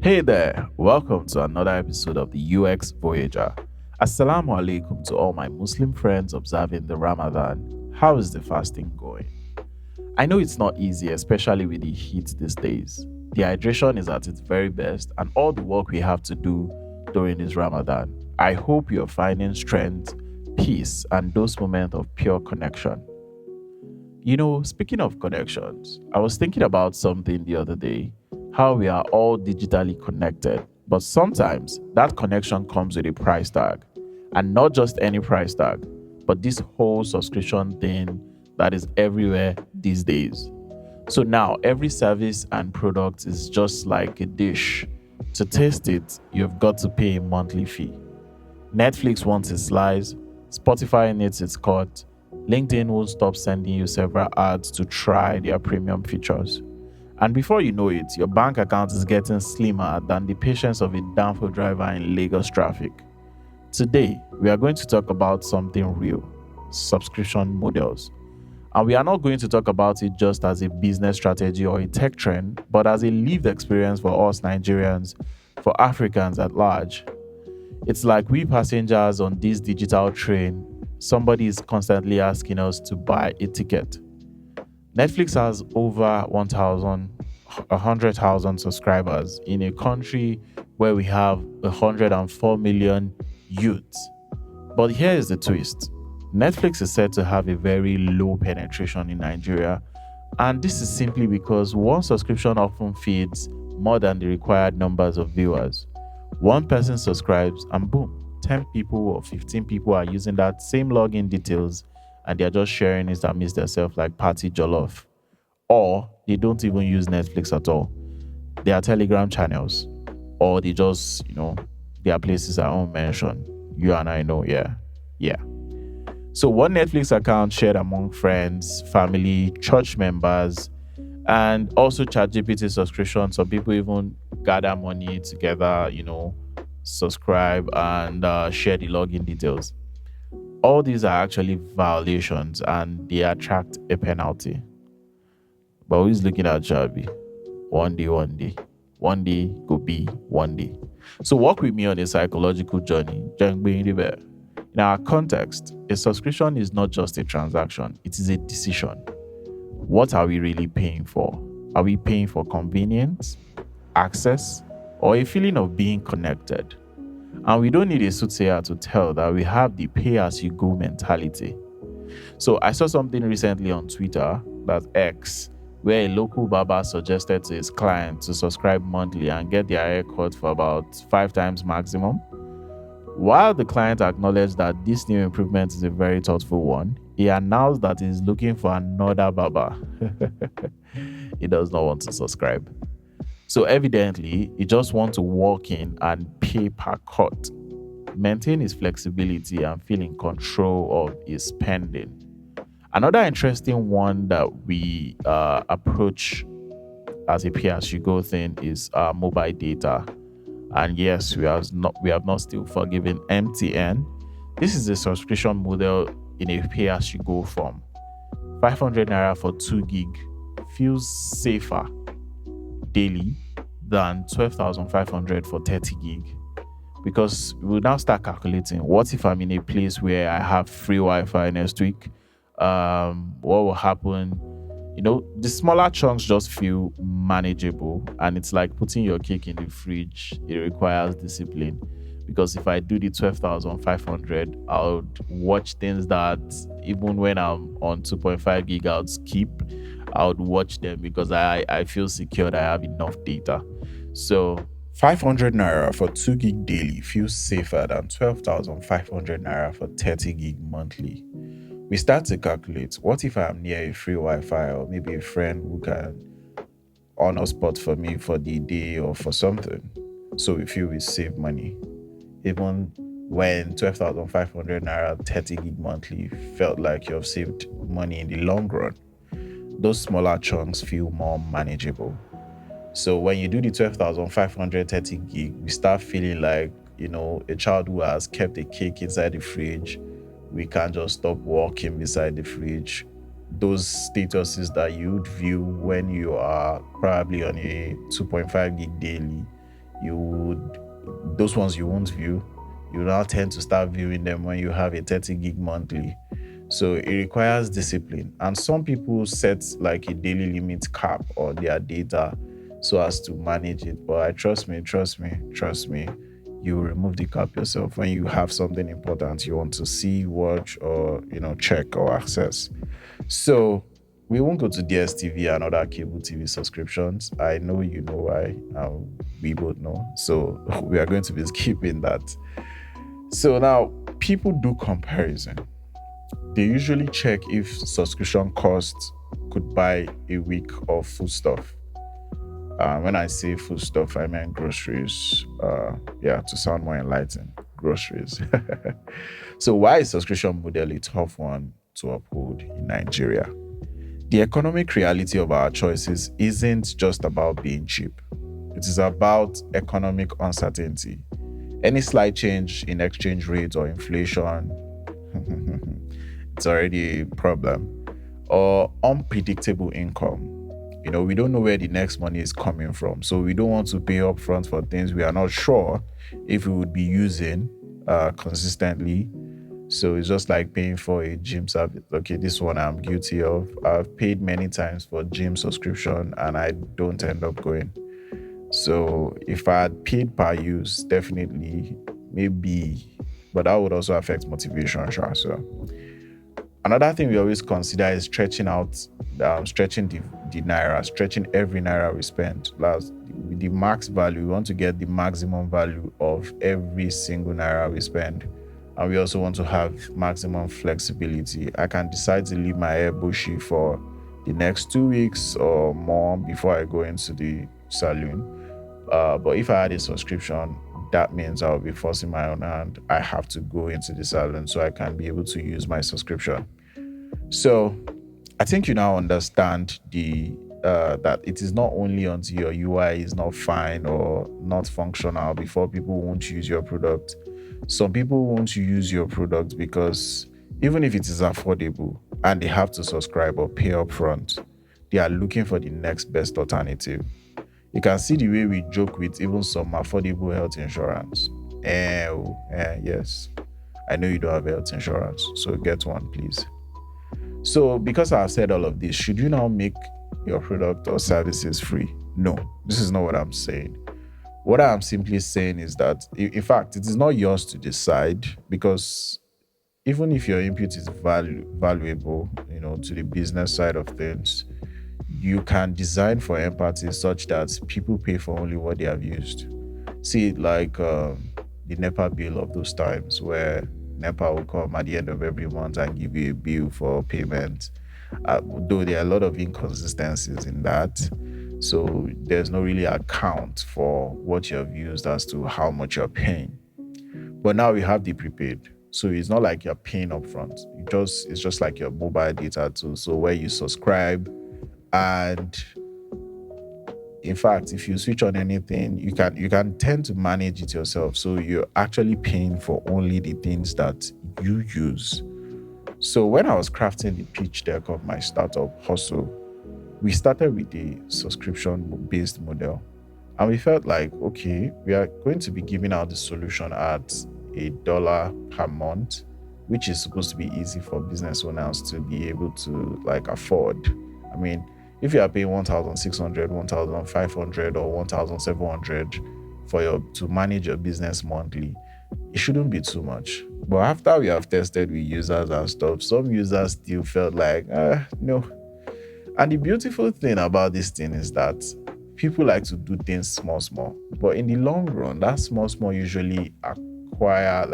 Hey there, welcome to another episode of the UX Voyager. Assalamu alaikum to all my Muslim friends observing the Ramadan. How is the fasting going? I know it's not easy, especially with the heat these days. Dehydration is at its very best, and all the work we have to do during this Ramadan. I hope you're finding strength, peace, and those moments of pure connection. Speaking of connections, I was thinking about something the other day, how we are all digitally connected, but sometimes that connection comes with a price tag. And not just any price tag, but this whole subscription thing that is everywhere these days. So now every service and product is just like a dish. To taste it, you've got to pay a monthly fee. Netflix wants its slice, Spotify needs its cut, LinkedIn won't stop sending you several ads to try their premium features. And before you know it, your bank account is getting slimmer than the patience of a downfall driver in Lagos traffic. Today, we are going to talk about something real: subscription models. And we are not going to talk about it just as a business strategy or a tech trend, but as a lived experience for us Nigerians, for Africans at large. It's like we passengers on this digital train, somebody is constantly asking us to buy a ticket. Netflix has over 100,000 subscribers in a country where we have 104 million youths. But here is the twist: Netflix is said to have a very low penetration in Nigeria, and this is simply because one subscription often feeds more than the required numbers of viewers. One person subscribes, and boom, 10 people or 15 people are using that same login details and they're just sharing it amidst themselves like party jollof. Or they don't even use Netflix at all. They are Telegram channels, or they just, their places I won't mention. You and I know, yeah. Yeah. So one Netflix account shared among friends, family, church members, and also ChatGPT subscription. Some people even gather money together, subscribe and share the login details. All these are actually violations and they attract a penalty. But who's looking at Javi? One day, one day. One day could be one day. So walk with me on a psychological journey. In our context, a subscription is not just a transaction, it is a decision. What are we really paying for? Are we paying for convenience, access, or a feeling of being connected? And we don't need a soothsayer to tell that we have the pay as you go mentality. So I saw something recently on Twitter, that's X, where a local barber suggested to his client to subscribe monthly and get their hair cut for about 5 times maximum. While the client acknowledged that this new improvement is a very thoughtful one, he announced that he's looking for another barber. He does not want to subscribe. So evidently, he just wants to walk in and pay per cut, maintain his flexibility and feel in control of his spending. Another interesting one that we approach as a pay as you go thing is mobile data. And yes, we have not still forgiven MTN. This is a subscription model in a pay as you go form. 500 naira for 2 gig feels safer daily than 12,500 for 30 gig, because we'll now start calculating what if I'm in a place where I have free Wi-Fi next week. What will happen? The smaller chunks just feel manageable, and it's like putting your cake in the fridge. It requires discipline, because if I do the 12,500, I would watch things that even when I'm on 2.5 gig, I would skip. I would watch them because I feel secured. I have enough data. So 500 naira for 2 gig daily feels safer than 12,500 naira for 30 gig monthly. We start to calculate, what if I'm near a free Wi-Fi or maybe a friend who can on a spot for me for the day or for something. So we feel we save money. Even when 12,500 naira 30 gig monthly felt like you have saved money in the long run, those smaller chunks feel more manageable. So when you do the 12,500 30 gig, we start feeling like, a child who has kept a cake inside the fridge. We can't just stop walking beside the fridge. Those statuses that you'd view when you are probably on a 2.5 gig daily, you would, those ones you won't view, you now tend to start viewing them when you have a 30 gig monthly. So it requires discipline. And some people set like a daily limit cap on their data so as to manage it. But I trust me, you will remove the cap yourself when you have something important you want to see, watch, or check or access. So we won't go to DSTV and other cable TV subscriptions. I know you know why. We both know. So we are going to be skipping that. So now people do comparison. They usually check if subscription costs could buy a week of foodstuff. When I say foodstuff, I mean groceries. Yeah, to sound more enlightened, groceries. So why is subscription model a tough one to uphold in Nigeria? The economic reality of our choices isn't just about being cheap. It is about economic uncertainty. Any slight change in exchange rate or inflation, it's already a problem. Or unpredictable income. We don't know where the next money is coming from. So we don't want to pay upfront for things we are not sure if we would be using consistently. So it's just like paying for a gym service. Okay, this one I'm guilty of. I've paid many times for gym subscription and I don't end up going. So if I had paid per use, definitely, maybe, but that would also affect motivation, sure. So another thing we always consider is stretching the naira, stretching every naira we spend. Last, with the max value, we want to get the maximum value of every single naira we spend. And we also want to have maximum flexibility. I can decide to leave my hair bushy for the next 2 weeks or more before I go into the salon. But if I had a subscription, that means I'll be forcing my own hand. I have to go into the salon so I can be able to use my subscription. So I think you now understand that it is not only until your UI is not fine or not functional before people won't use your product. Some people won't use your product because even if it is affordable and they have to subscribe or pay upfront, they are looking for the next best alternative. You can see the way we joke with even some affordable health insurance. Yes, I know you don't have health insurance, so get one, please. So, because I've said all of this, should you now make your product or services free? No, this is not what I'm saying. What I'm simply saying is that, in fact, it is not yours to decide, because even if your input is valuable, to the business side of things, you can design for empathy such that people pay for only what they have used. See, like the NEPA bill of those times where NEPA will come at the end of every month and give you a bill for payment. Though there are a lot of inconsistencies in that. So there's no really account for what you have used as to how much you're paying. But now we have the prepaid. So it's not like you're paying upfront. It's just like your mobile data too. So where you subscribe, and in fact, if you switch on anything, you can tend to manage it yourself. So you're actually paying for only the things that you use. So when I was crafting the pitch deck of my startup hustle, we started with a subscription-based model. And we felt like, okay, we are going to be giving out the solution at $1 per month, which is supposed to be easy for business owners to be able to afford. I mean, if you are paying 1,600, 1,500, or 1,700 to manage your business monthly, it shouldn't be too much. But after we have tested with users and stuff, some users still felt like, no. And the beautiful thing about this thing is that people like to do things small. But in the long run, that small usually acquire,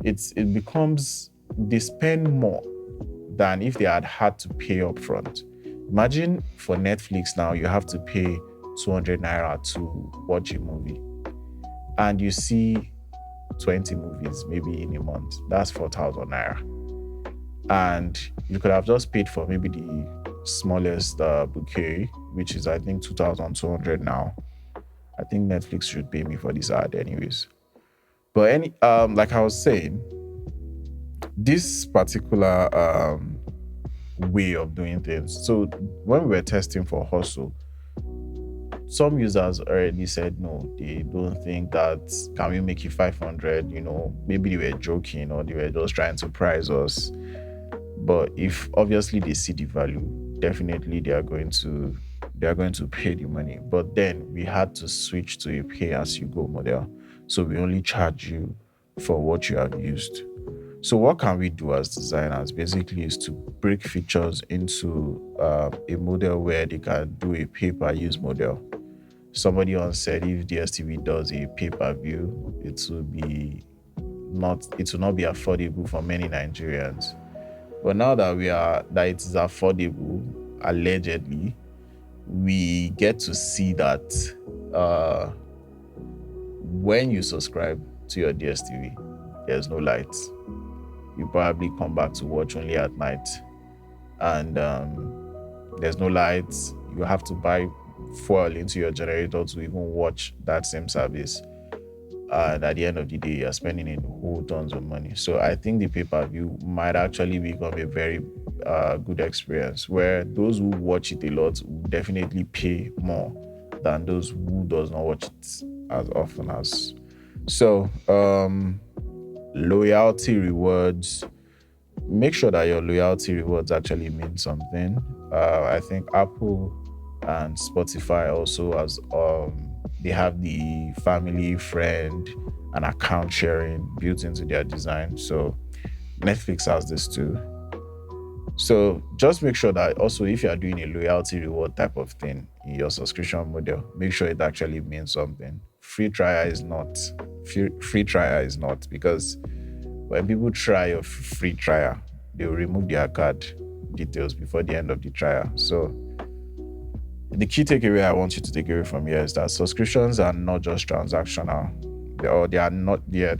it becomes, they spend more than if they had to pay upfront. Imagine for Netflix now, you have to pay 200 naira to watch a movie. And you see 20 movies maybe in a month. That's 4,000 naira. And you could have just paid for maybe the smallest bouquet, which is I think 2,200 now. I think Netflix should pay me for this ad anyways. But like I was saying, this particular way of doing things. So when we were testing for Hustle, some users already said no, they don't think that can we make it 500, maybe they were joking or they were just trying to price us. But if obviously they see the value, definitely they are going to pay the money. But then we had to switch to a pay as you go model. So we only charge you for what you have used. So what can we do as designers? Basically, is to break features into a model where they can do a pay-per-use model. Somebody once said if DSTV does a pay-per-view, it will not be affordable for many Nigerians. But now that it is affordable, allegedly, we get to see that uh, when you subscribe to your DSTV, there's no lights. You probably come back to watch only at night, and there's no lights. You have to buy fuel into your generator to even watch that same service. And at the end of the day, you're spending a whole tons of money. So I think the pay-per-view might actually become a very good experience where those who watch it a lot will definitely pay more than those who does not watch it as often as. So loyalty rewards. Make sure that your loyalty rewards actually mean something. I think Apple and Spotify also has they have the family, friend, and account sharing built into their design. So Netflix has this too. So just make sure that also if you are doing a loyalty reward type of thing in your subscription model, make sure it actually means something. Free trial is not, because when people try a free trial, they will remove their card details before the end of the trial. So the key takeaway I want you to take away from here is that subscriptions are not just transactional. They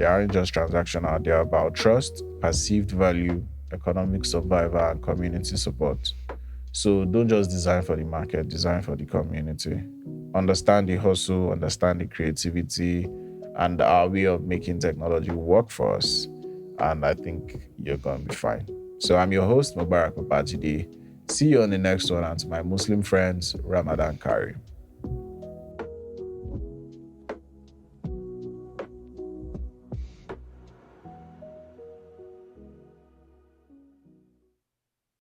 aren't just transactional. They're about trust, perceived value, economic survival, and community support. So don't just design for the market, design for the community. Understand the hustle, understand the creativity, and our way of making technology work for us. And I think you're going to be fine. So I'm your host, Mubarak Babajide. See you on the next one. And to my Muslim friends, Ramadan Kareem.